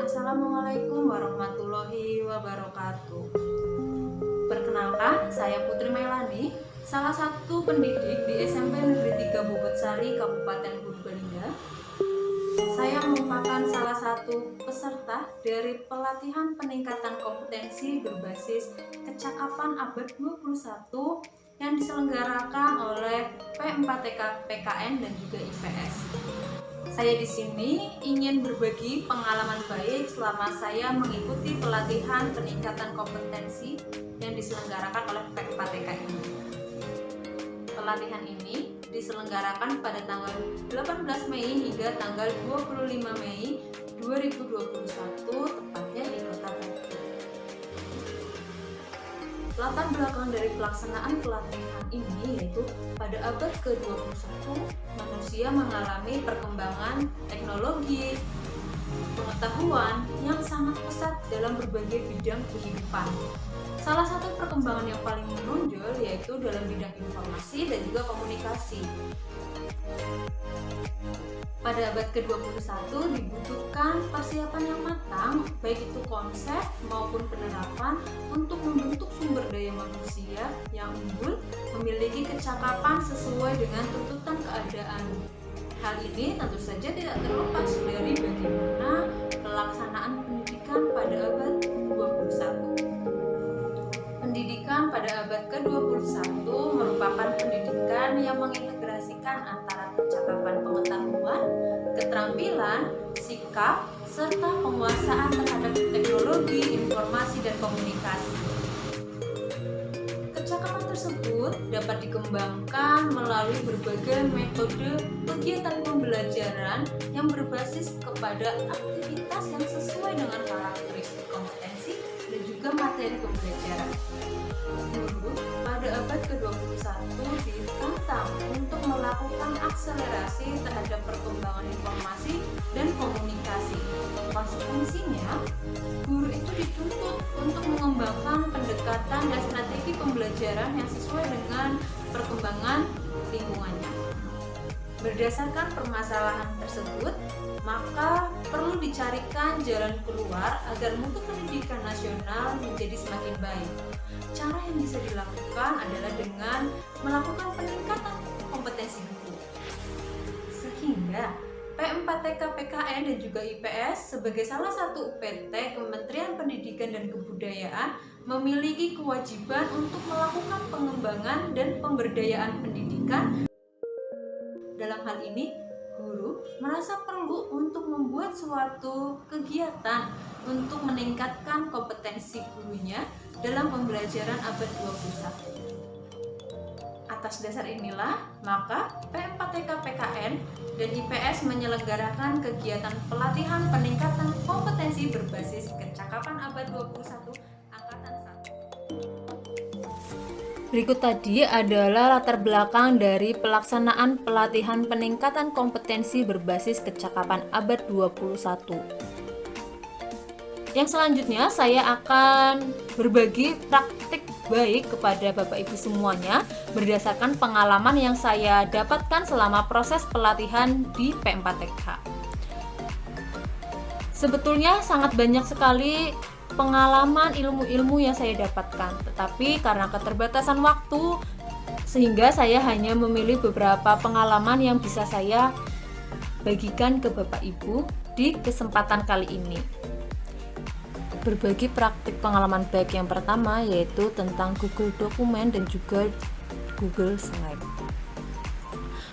Assalamualaikum warahmatullahi wabarakatuh. Perkenalkan, saya Putri Melani, salah satu pendidik di SMP Negeri 3 Bobotsari, Kabupaten Purbalingga. Saya merupakan salah satu peserta dari pelatihan peningkatan kompetensi berbasis kecakapan abad 21 yang diselenggarakan oleh P4TK PKN dan juga IPS. Saya di sini ingin berbagi pengalaman baik selama saya mengikuti pelatihan peningkatan kompetensi yang diselenggarakan oleh P4TK ini. Pelatihan ini diselenggarakan pada tanggal 18 Mei hingga tanggal 25 Mei 2021, tepatnya di Kota Batu. Latar belakang dari pelaksanaan pelatihan ini yaitu pada abad ke-21 manusia mengalami perkembangan teknologi, pengetahuan yang sangat pesat dalam berbagai bidang kehidupan. Salah satu perkembangan yang paling menonjol yaitu dalam bidang informasi dan juga komunikasi. Pada abad ke-21 dibutuhkan persiapan yang matang, baik itu konsep maupun penerapan untuk membentuk sumber daya manusia yang unggul, memiliki kecakapan sesuai dengan tuntutan keadaan. Hal ini tentu saja tidak terlepas dari bagaimana pelaksanaan pendidikan pada abad ke-21. Pendidikan pada abad ke-21 merupakan pendidikan yang mengintegrasikan antara kecakapan pengetahuan, keterampilan, sikap, serta penguasaan terhadap teknologi, informasi, dan komunikasi. Kecakapan tersebut dapat dikembangkan melalui berbagai metode kegiatan pembelajaran yang berbasis kepada aktivitas yang sesuai dengan karakteristik kompetensi dan juga materi pembelajaran. Dulu, pada abad ke-21 ditantang untuk melakukan akselerasi terhadap perkembangan informasi dan komunikasi. Konsekuensinya, guru itu dituntut untuk mengembangkan pendekatan dan strategi pembelajaran yang sesuai dengan perkembangan lingkungannya. Berdasarkan permasalahan tersebut, maka perlu dicarikan jalan keluar agar mutu pendidikan nasional menjadi semakin baik. Cara yang bisa dilakukan adalah dengan melakukan peningkatan kompetensi guru. Sehingga P4TK PKN dan juga IPS sebagai salah satu UPT Kementerian Pendidikan dan Kebudayaan memiliki kewajiban untuk melakukan pengembangan dan pemberdayaan pendidikan. Dalam hal ini, guru merasa perlu untuk membuat suatu kegiatan untuk meningkatkan kompetensi gurunya dalam pembelajaran abad 21. Atas dasar inilah, maka P4TK PKN dan IPS menyelenggarakan kegiatan pelatihan peningkatan kompetensi berbasis kecakapan abad 21 angkatan 1. Berikut tadi adalah latar belakang dari pelaksanaan pelatihan peningkatan kompetensi berbasis kecakapan abad 21. Yang selanjutnya saya akan berbagi praktik baik kepada Bapak Ibu semuanya berdasarkan pengalaman yang saya dapatkan selama proses pelatihan di P4TK. Sebetulnya sangat banyak sekali pengalaman ilmu-ilmu yang saya dapatkan, tetapi karena keterbatasan waktu sehingga saya hanya memilih beberapa pengalaman yang bisa saya bagikan ke Bapak Ibu di kesempatan kali ini. Berbagi praktik pengalaman baik yang pertama yaitu tentang Google Dokumen dan juga Google Slide.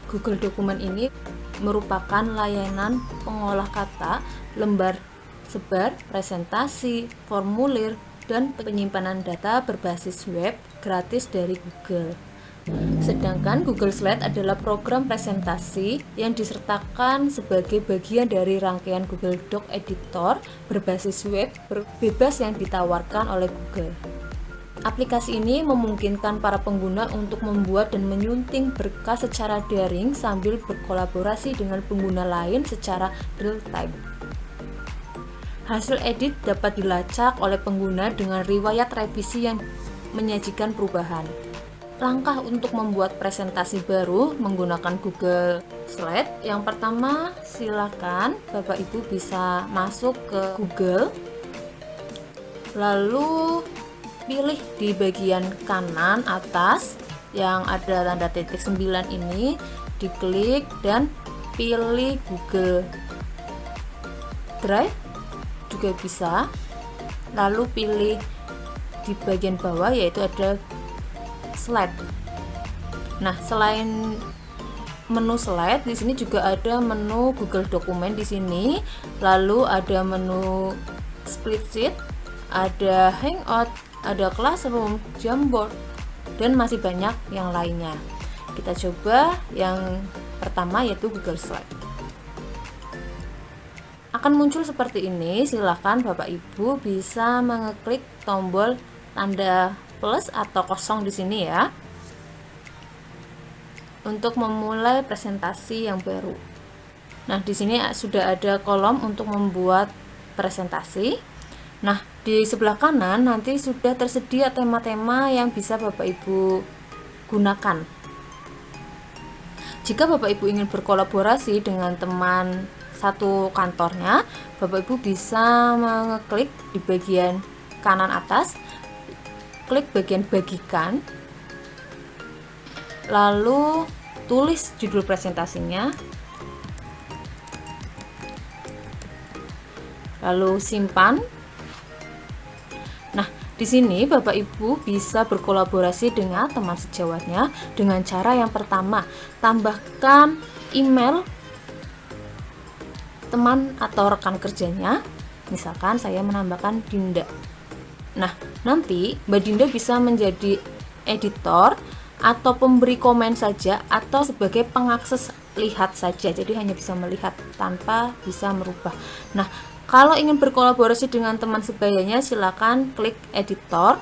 Google Dokumen ini merupakan layanan pengolah kata, lembar sebar, presentasi, formulir, dan penyimpanan data berbasis web gratis dari Google. Sedangkan Google Slide adalah program presentasi yang disertakan sebagai bagian dari rangkaian Google Doc Editor berbasis web bebas yang ditawarkan oleh Google. Aplikasi ini memungkinkan para pengguna untuk membuat dan menyunting berkas secara daring sambil berkolaborasi dengan pengguna lain secara real time. Hasil edit dapat dilacak oleh pengguna dengan riwayat revisi yang menyajikan perubahan. langkah untuk membuat presentasi baru menggunakan Google Slide. Yang pertama, silakan Bapak Ibu bisa masuk ke Google, lalu pilih di bagian kanan atas yang ada tanda titik 9 ini, diklik dan pilih Google Drive juga bisa, lalu pilih di bagian bawah yaitu ada slide. Nah, selain menu slide, di sini juga ada menu Google Dokumen di sini, lalu ada menu split sheet, ada Hangout, ada Classroom, Jamboard, dan masih banyak yang lainnya. Kita coba yang pertama yaitu Google Slide. Akan muncul seperti ini. Silahkan Bapak Ibu bisa mengeklik tombol tanda plus atau kosong di sini ya, untuk memulai presentasi yang baru. Nah, di sini sudah ada kolom untuk membuat presentasi. Nah, di sebelah kanan nanti sudah tersedia tema-tema yang bisa Bapak Ibu gunakan. Jika Bapak Ibu ingin berkolaborasi dengan teman satu kantornya, Bapak Ibu bisa mengeklik di bagian kanan atas, klik bagian bagikan, lalu tulis judul presentasinya, lalu simpan. Nah, di sini Bapak Ibu bisa berkolaborasi dengan teman sejawatnya dengan cara yang pertama, tambahkan email teman atau rekan kerjanya. Misalkan saya menambahkan Dinda. Nah, nanti Mbak Dinda bisa menjadi editor atau pemberi komen saja atau sebagai pengakses lihat saja. Jadi hanya bisa melihat tanpa bisa merubah. Nah, kalau ingin berkolaborasi dengan teman sebayanya, silakan klik editor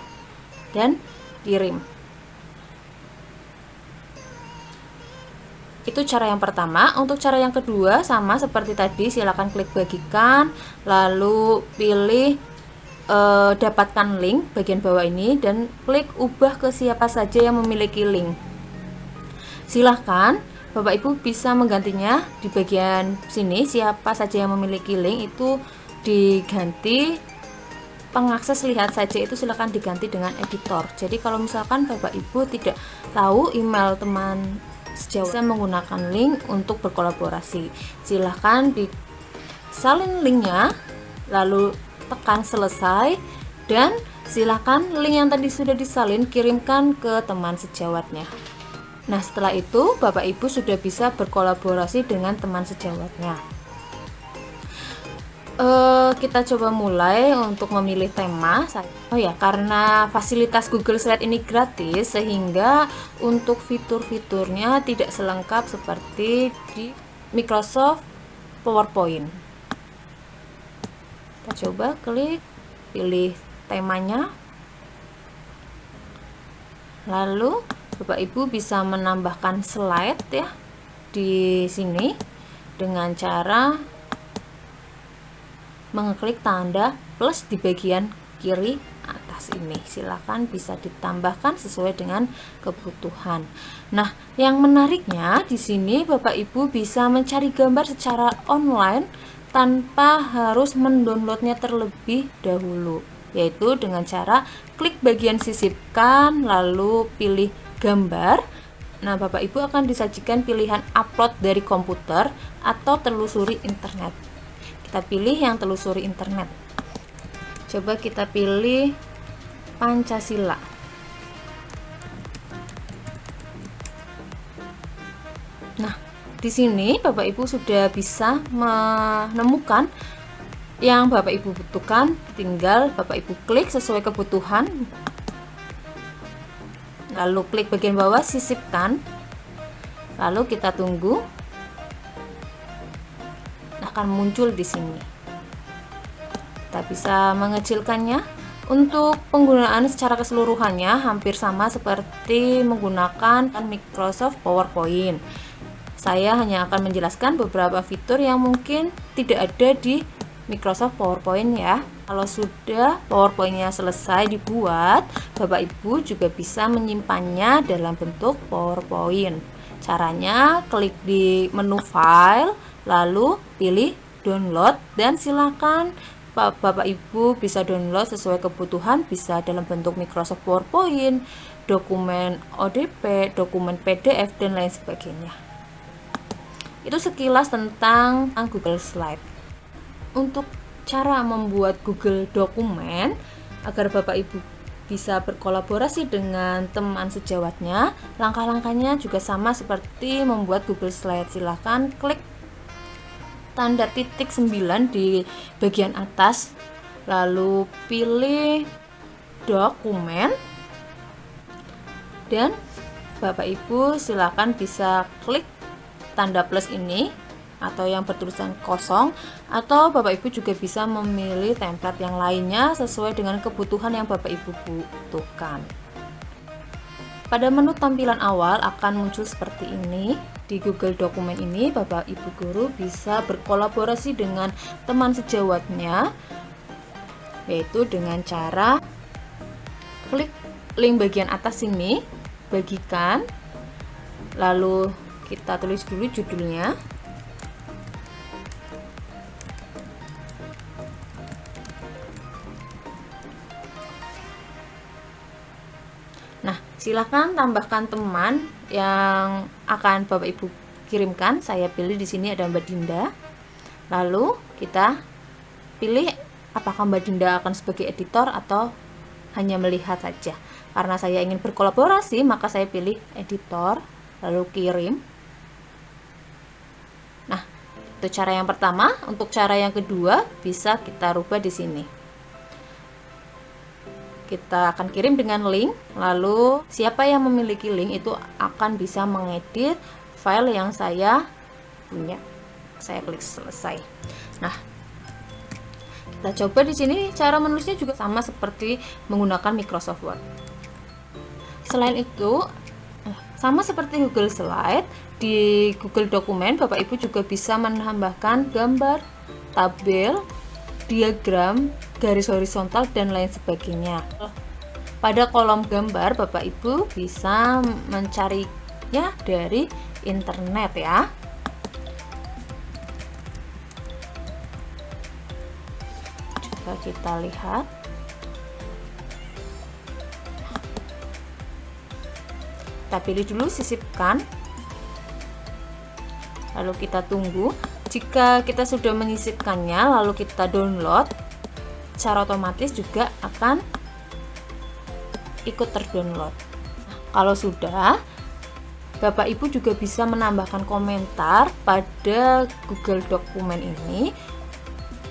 dan kirim. Itu cara yang pertama. Untuk cara yang kedua sama seperti tadi, silakan klik bagikan, lalu pilih dapatkan link bagian bawah ini dan klik ubah ke siapa saja yang memiliki link. Silahkan Bapak Ibu bisa menggantinya di bagian sini, siapa saja yang memiliki link itu diganti pengakses lihat saja, itu silahkan diganti dengan editor. Jadi kalau misalkan Bapak Ibu tidak tahu email teman sejawat, bisa menggunakan link untuk berkolaborasi. Silahkan disalin linknya, lalu tekan selesai, dan silakan link yang tadi sudah disalin kirimkan ke teman sejawatnya. Nah, setelah itu Bapak Ibu sudah bisa berkolaborasi dengan teman sejawatnya. Kita coba mulai untuk memilih tema. Oh ya, karena fasilitas Google Slide ini gratis, sehingga untuk fitur-fiturnya tidak selengkap seperti di Microsoft PowerPoint. Kita coba klik, pilih temanya, lalu Bapak Ibu bisa menambahkan slide ya di sini dengan cara mengeklik tanda plus di bagian kiri atas ini. Silakan bisa ditambahkan sesuai dengan kebutuhan. Nah, yang menariknya di sini Bapak Ibu bisa mencari gambar secara online tanpa harus mendownloadnya terlebih dahulu, yaitu dengan cara klik bagian sisipkan lalu pilih gambar. Nah, Bapak Ibu akan disajikan pilihan upload dari komputer atau telusuri internet. Kita pilih yang telusuri internet. Coba kita pilih Pancasila. Nah, di sini Bapak Ibu sudah bisa menemukan yang Bapak Ibu butuhkan, tinggal Bapak Ibu klik sesuai kebutuhan, lalu klik bagian bawah sisipkan, lalu kita tunggu, akan muncul di sini. Kita bisa mengecilkannya. Untuk penggunaan secara keseluruhannya hampir sama seperti menggunakan Microsoft PowerPoint. Saya hanya akan menjelaskan beberapa fitur yang mungkin tidak ada di Microsoft PowerPoint ya. Kalau sudah PowerPoint-nya selesai dibuat, Bapak Ibu juga bisa menyimpannya dalam bentuk PowerPoint. Caranya klik di menu file, lalu pilih download, dan silakan Bapak Ibu bisa download sesuai kebutuhan, bisa dalam bentuk Microsoft PowerPoint, dokumen ODP, dokumen PDF, dan lain sebagainya. Itu sekilas tentang Google Slide. Untuk cara membuat Google Dokumen agar Bapak Ibu bisa berkolaborasi dengan teman sejawatnya, langkah-langkahnya juga sama seperti membuat Google Slide. Silahkan klik tanda titik 9 di bagian atas, lalu pilih dokumen, dan Bapak Ibu silahkan bisa klik tanda plus ini atau yang bertulisan kosong, atau Bapak Ibu juga bisa memilih template yang lainnya sesuai dengan kebutuhan yang Bapak Ibu butuhkan. Pada menu tampilan awal akan muncul seperti ini. Di Google Dokumen ini Bapak Ibu guru bisa berkolaborasi dengan teman sejawatnya, yaitu dengan cara klik link bagian atas ini, bagikan, lalu kita tulis dulu judulnya. Nah, silakan tambahkan teman yang akan Bapak Ibu kirimkan. Saya pilih di sini ada Mbak Dinda. Lalu kita pilih apakah Mbak Dinda akan sebagai editor atau hanya melihat saja. Karena saya ingin berkolaborasi, maka saya pilih editor, lalu kirim. Nah, itu cara yang pertama. Untuk cara yang kedua bisa kita rubah di sini. Kita akan kirim dengan link, lalu siapa yang memiliki link itu akan bisa mengedit file yang saya punya. Saya klik selesai. Nah, kita coba di sini. Cara menulisnya juga sama seperti menggunakan Microsoft Word. Selain itu, sama seperti Google Slide, di Google Dokumen Bapak Ibu juga bisa menambahkan gambar, tabel, diagram, garis horizontal, dan lain sebagainya. Pada kolom gambar Bapak Ibu bisa mencarinya dari internet ya. Coba kita lihat. Kita pilih dulu sisipkan, lalu kita tunggu. Jika kita sudah menyisipkannya lalu kita download, secara otomatis juga akan ikut terdownload. Nah, kalau sudah, Bapak Ibu juga bisa menambahkan komentar pada Google Dokumen ini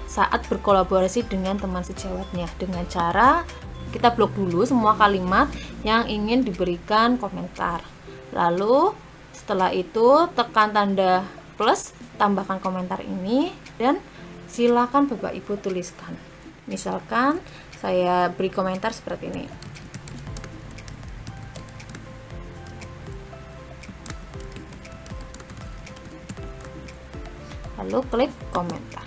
saat berkolaborasi dengan teman sejawatnya dengan cara kita blok dulu semua kalimat yang ingin diberikan komentar. Lalu setelah itu tekan tanda plus, tambahkan komentar ini, dan silakan Bapak Ibu tuliskan. Misalkan saya beri komentar seperti ini. Lalu klik komentar.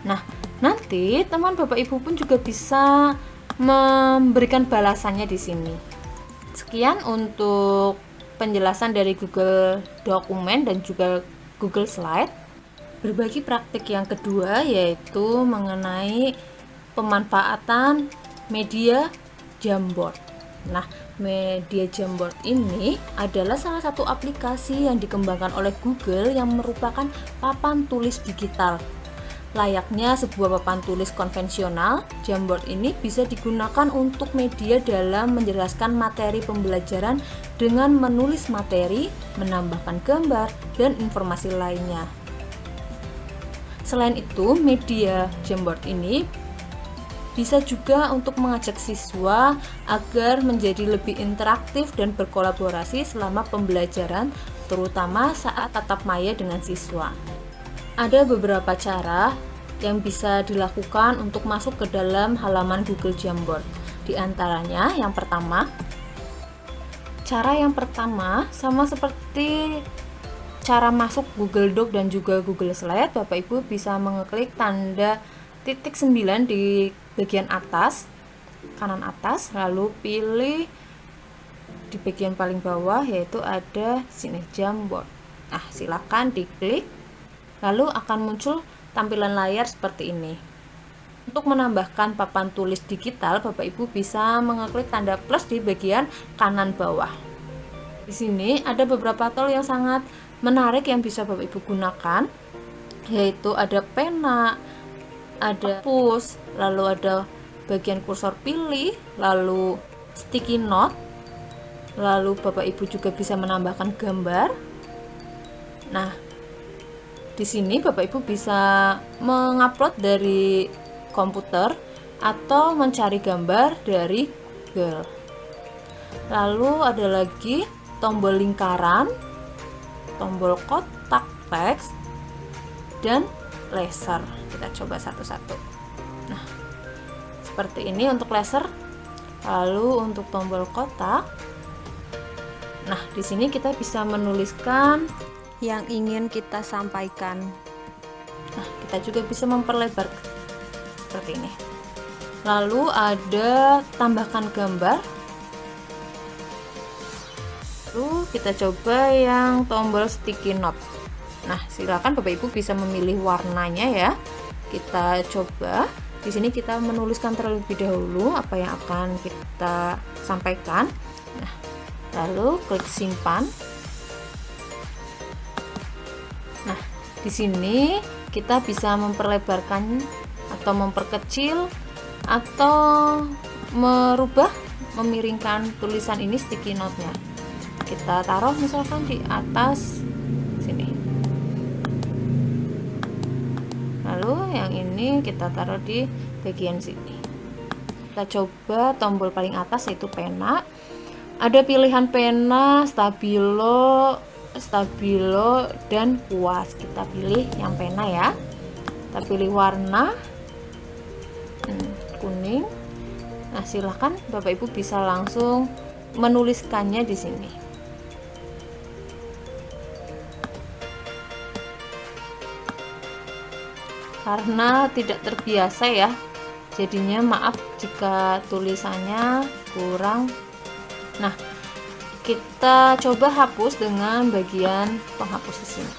Nah, nanti teman Bapak Ibu pun juga bisa memberikan balasannya di sini. Sekian untuk penjelasan dari Google Dokumen dan juga Google Slide. Berbagi praktik yang kedua yaitu mengenai pemanfaatan media Jamboard. Nah, media Jamboard ini adalah salah satu aplikasi yang dikembangkan oleh Google yang merupakan papan tulis digital. Layaknya sebuah papan tulis konvensional, Jamboard ini bisa digunakan untuk media dalam menjelaskan materi pembelajaran dengan menulis materi, menambahkan gambar, dan informasi lainnya. Selain itu, media Jamboard ini bisa juga untuk mengajak siswa agar menjadi lebih interaktif dan berkolaborasi selama pembelajaran, terutama saat tatap maya dengan siswa. Ada beberapa cara yang bisa dilakukan untuk masuk ke dalam halaman Google Jamboard. Di antaranya, cara yang pertama sama seperti cara masuk Google Doc dan juga Google Slide, Bapak Ibu bisa mengeklik tanda titik 9 di bagian atas, kanan atas, lalu pilih di bagian paling bawah yaitu ada sini Jamboard. Nah, silakan diklik, lalu akan muncul tampilan layar seperti ini. Untuk menambahkan papan tulis digital, Bapak Ibu bisa mengeklik tanda plus di bagian kanan bawah. Di sini ada beberapa tool yang sangat menarik yang bisa Bapak Ibu gunakan, yaitu ada pena, ada push, lalu ada bagian kursor pilih, lalu sticky note, lalu Bapak Ibu juga bisa menambahkan gambar. Nah, di sini Bapak Ibu bisa mengupload dari komputer atau mencari gambar dari Google. Lalu ada lagi tombol lingkaran, tombol kotak teks, dan laser. Kita coba satu-satu. Nah, seperti ini untuk laser. Lalu untuk tombol kotak, nah di sini kita bisa menuliskan yang ingin kita sampaikan. Nah, kita juga bisa memperlebar seperti ini. Lalu ada tambahkan gambar. Lalu kita coba yang tombol sticky note. Nah, silakan Bapak Ibu bisa memilih warnanya ya. Kita coba. Di sini kita menuliskan terlebih dahulu apa yang akan kita sampaikan. Nah, lalu klik simpan. Nah, di sini kita bisa memperlebarkan atau memperkecil atau merubah, memiringkan tulisan ini sticky note-nya. Kita taruh misalkan di atas sini. Lalu yang ini kita taruh di bagian sini. Kita coba tombol paling atas yaitu pena. Ada pilihan pena, stabilo, dan kuas. Kita pilih yang pena ya. Kita pilih warna kuning. Nah, silahkan Bapak Ibu bisa langsung menuliskannya di sini. Karena tidak terbiasa ya, jadinya maaf jika tulisannya kurang. Nah, kita coba hapus dengan bagian penghapus di sini.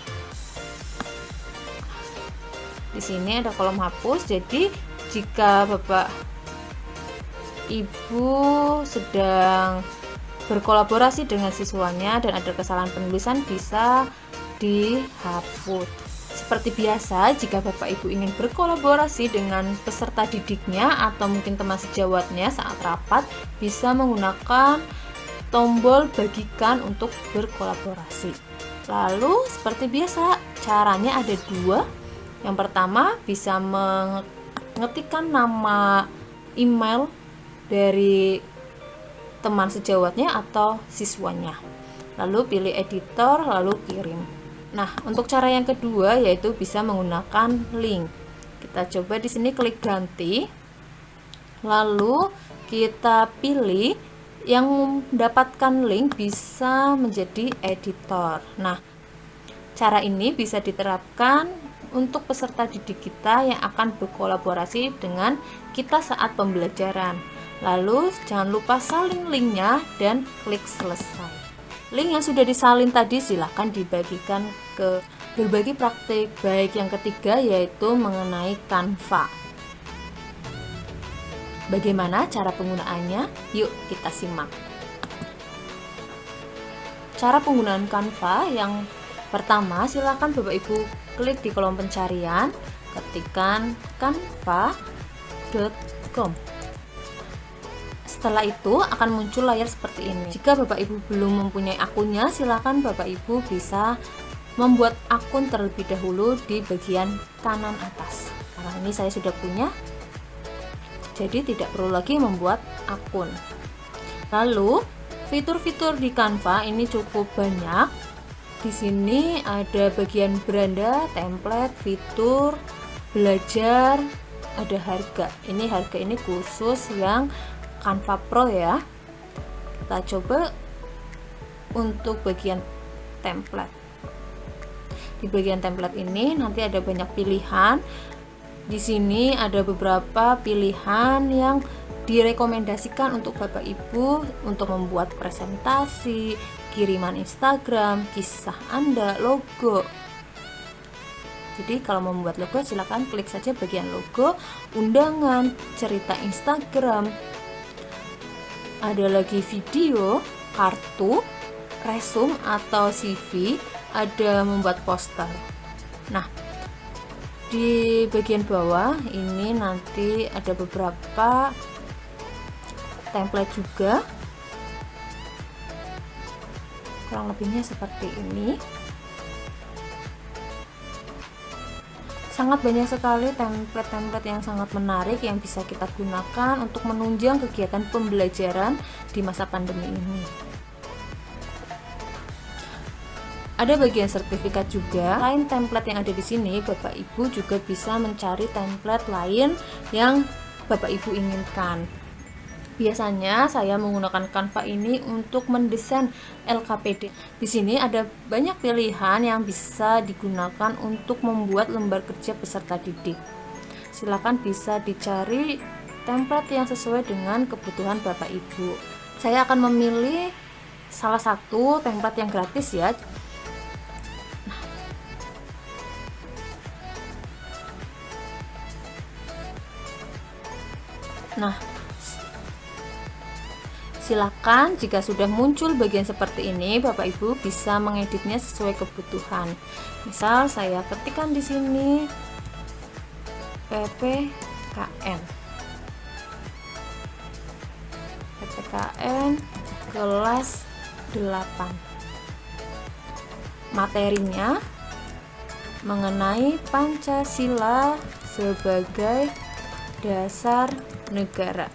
Di sini ada kolom hapus, jadi jika Bapak Ibu sedang berkolaborasi dengan siswanya dan ada kesalahan penulisan, bisa dihapus. Seperti biasa, jika Bapak Ibu ingin berkolaborasi dengan peserta didiknya atau mungkin teman sejawatnya saat rapat, bisa menggunakan tombol bagikan untuk berkolaborasi. Lalu seperti biasa, caranya ada dua. Yang pertama, bisa mengetikkan nama email dari teman sejawatnya atau siswanya. Lalu pilih editor, lalu kirim. Nah, untuk cara yang kedua yaitu bisa menggunakan link. Kita coba di sini klik ganti. Lalu kita pilih yang mendapatkan link bisa menjadi editor. Nah, cara ini bisa diterapkan untuk peserta didik kita yang akan berkolaborasi dengan kita saat pembelajaran. Lalu jangan lupa salin linknya dan klik selesai. Link yang sudah disalin tadi silahkan dibagikan ke berbagi praktik. Baik yang ketiga yaitu mengenai Canva. Bagaimana cara penggunaannya? Yuk kita simak. Cara penggunaan Canva yang pertama, silakan Bapak Ibu klik di kolom pencarian, ketikkan canva.com. Setelah itu akan muncul layar seperti ini. Jika Bapak Ibu belum mempunyai akunnya, silakan Bapak Ibu bisa membuat akun terlebih dahulu di bagian kanan atas. Karena ini saya sudah punya, jadi tidak perlu lagi membuat akun. Lalu fitur-fitur di Canva ini cukup banyak. Di sini ada bagian beranda, template, fitur, belajar, ada harga. Ini harga ini khusus yang Canva Pro ya. Kita coba untuk bagian template. Di bagian template ini nanti ada banyak pilihan. Di sini ada beberapa pilihan yang direkomendasikan untuk Bapak Ibu untuk membuat presentasi, kiriman Instagram, kisah Anda, logo. Jadi kalau membuat logo silakan klik saja bagian logo, undangan, cerita Instagram. Ada lagi video, kartu, resume atau CV, ada membuat poster. Nah, di bagian bawah ini nanti ada beberapa template juga, kurang lebihnya seperti ini. Sangat banyak sekali template-template yang sangat menarik yang bisa kita gunakan untuk menunjang kegiatan pembelajaran di masa pandemi ini. Ada bagian sertifikat juga. Selain template yang ada di sini, Bapak Ibu juga bisa mencari template lain yang Bapak Ibu inginkan. Biasanya saya menggunakan Canva ini untuk mendesain LKPD. Di sini ada banyak pilihan yang bisa digunakan untuk membuat lembar kerja peserta didik. Silakan bisa dicari template yang sesuai dengan kebutuhan Bapak Ibu. Saya akan memilih salah satu template yang gratis ya. Nah, silakan jika sudah muncul bagian seperti ini, Bapak Ibu bisa mengeditnya sesuai kebutuhan. Misal saya ketikkan di sini PPKN kelas 8. Materinya mengenai Pancasila sebagai dasar negara.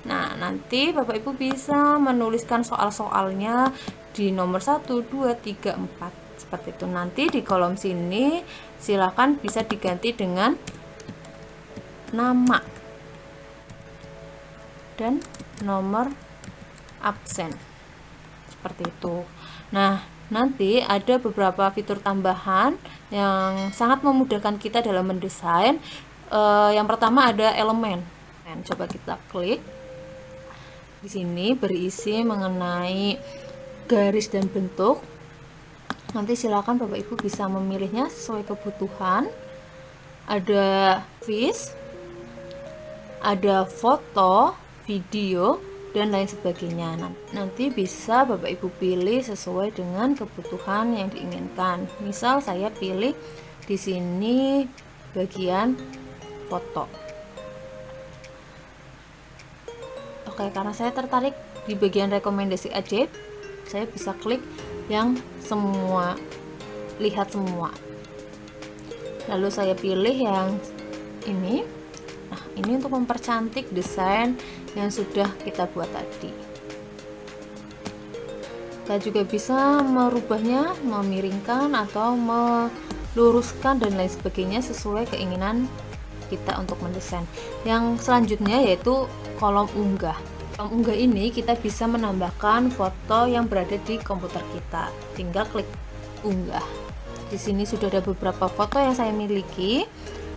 Nah, nanti Bapak Ibu bisa menuliskan soal-soalnya di nomor 1, 2, 3, 4 seperti itu. Nanti di kolom sini silakan bisa diganti dengan nama dan nomor absen seperti itu. Nah, nanti ada beberapa fitur tambahan yang sangat memudahkan kita dalam mendesain. Yang pertama ada elemen. Coba kita klik. Di sini berisi mengenai garis dan bentuk. Nanti silakan Bapak Ibu bisa memilihnya sesuai kebutuhan. Ada vis, ada foto, video, dan lain sebagainya. Nanti bisa Bapak Ibu pilih sesuai dengan kebutuhan yang diinginkan. Misal saya pilih di sini bagian foto. Oke, karena saya tertarik di bagian rekomendasi ajaib, saya bisa klik yang semua, lihat semua. Lalu saya pilih yang ini. Nah, ini untuk mempercantik desain yang sudah kita buat tadi. Kita juga bisa merubahnya, memiringkan atau meluruskan dan lain sebagainya sesuai keinginan kita untuk mendesain. Yang selanjutnya yaitu kolom unggah. Kolom unggah ini kita bisa menambahkan foto yang berada di komputer kita. Tinggal klik unggah. Di sini sudah ada beberapa foto yang saya miliki.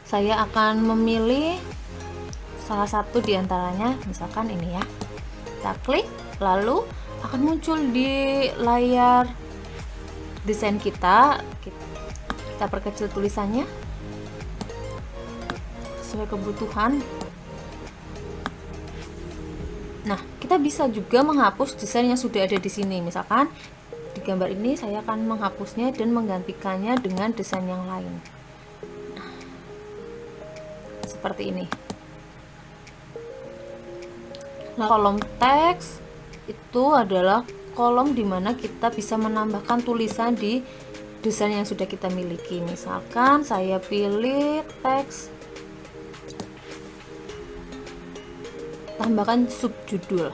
Saya akan memilih salah satu di antaranya, misalkan ini ya. Kita klik, lalu akan muncul di layar desain kita. Kita perkecil tulisannya sesuai kebutuhan. Nah, kita bisa juga menghapus desain yang sudah ada di sini. Misalkan di gambar ini saya akan menghapusnya dan menggantikannya dengan desain yang lain. Nah, seperti ini. Nah, kolom teks itu adalah kolom di mana kita bisa menambahkan tulisan di desain yang sudah kita miliki. Misalkan saya pilih teks, tambahkan subjudul.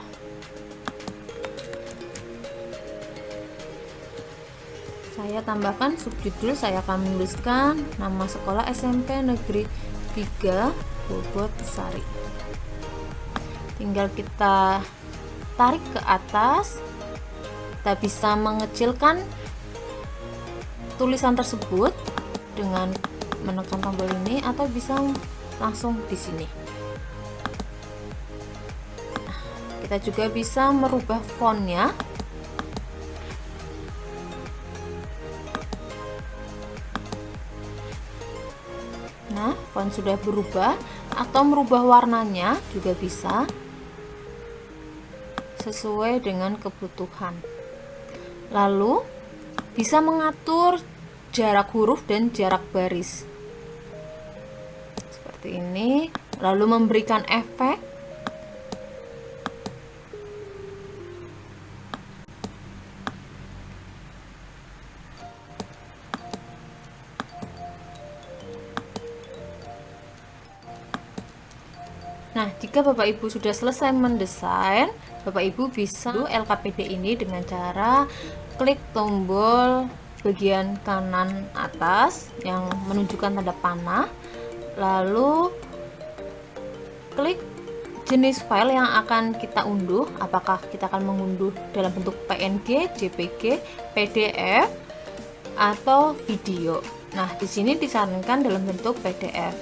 Saya tambahkan subjudul, saya akan menuliskan nama sekolah SMP Negeri 3 Bobot Sari. Tinggal kita tarik ke atas. Kita bisa mengecilkan tulisan tersebut dengan menekan tombol ini, atau bisa langsung di sini. Nah, kita juga bisa merubah fontnya. Nah, font sudah berubah, atau merubah warnanya juga bisa sesuai dengan kebutuhan. Lalu bisa mengatur jarak huruf dan jarak baris seperti ini, lalu memberikan efek. Nah, jika Bapak Ibu sudah selesai mendesain, Bapak Ibu bisa LKPD ini dengan cara klik tombol bagian kanan atas yang menunjukkan tanda panah, lalu klik jenis file yang akan kita unduh, apakah kita akan mengunduh dalam bentuk PNG, JPG, PDF, atau video. Nah, di sini disarankan dalam bentuk PDF,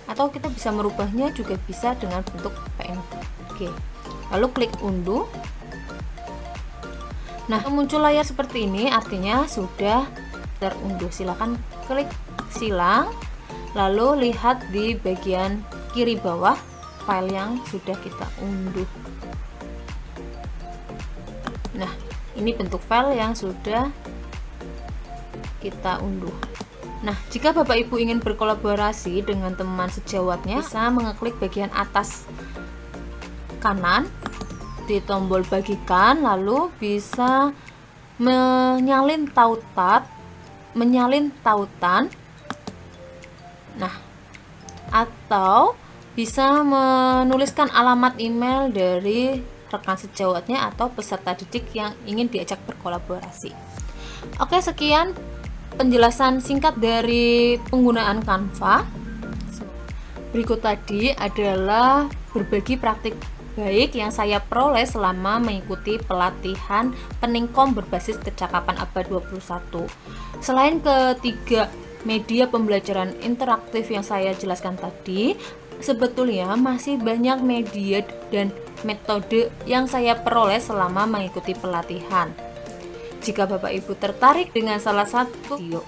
atau kita bisa merubahnya juga bisa dengan bentuk PNG. Lalu klik unduh. Nah, muncul layar seperti ini, artinya sudah terunduh. Silahkan klik silang, lalu lihat di bagian kiri bawah file yang sudah kita unduh. Nah, ini bentuk file yang sudah kita unduh. Nah, jika Bapak Ibu ingin berkolaborasi dengan teman sejawatnya, bisa mengeklik bagian atas kanan di tombol bagikan, lalu bisa menyalin tautan. Nah, atau bisa menuliskan alamat email dari rekan sejawatnya atau peserta didik yang ingin diajak berkolaborasi. Oke, sekian penjelasan singkat dari penggunaan Canva. Berikut tadi adalah berbagi praktik baik yang saya peroleh selama mengikuti pelatihan Peningkom berbasis kecakapan abad 21. Selain ketiga media pembelajaran interaktif yang saya jelaskan tadi, sebetulnya masih banyak media dan metode yang saya peroleh selama mengikuti pelatihan. Jika Bapak Ibu tertarik dengan salah satu video,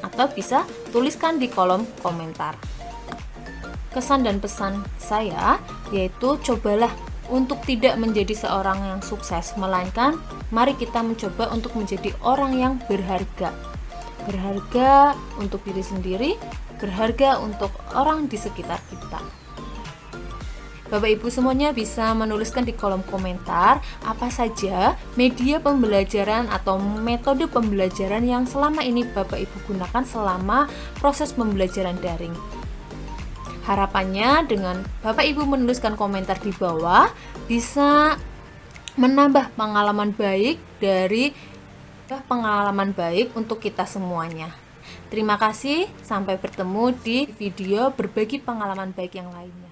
atau bisa tuliskan di kolom komentar. Kesan dan pesan saya yaitu cobalah untuk tidak menjadi seorang yang sukses, melainkan mari kita mencoba untuk menjadi orang yang berharga. Berharga untuk diri sendiri, berharga untuk orang di sekitar kita. Bapak Ibu semuanya bisa menuliskan di kolom komentar apa saja media pembelajaran atau metode pembelajaran yang selama ini Bapak Ibu gunakan selama proses pembelajaran daring. Harapannya dengan Bapak Ibu menuliskan komentar di bawah bisa menambah pengalaman baik untuk kita semuanya. Terima kasih, sampai bertemu di video berbagi pengalaman baik yang lainnya.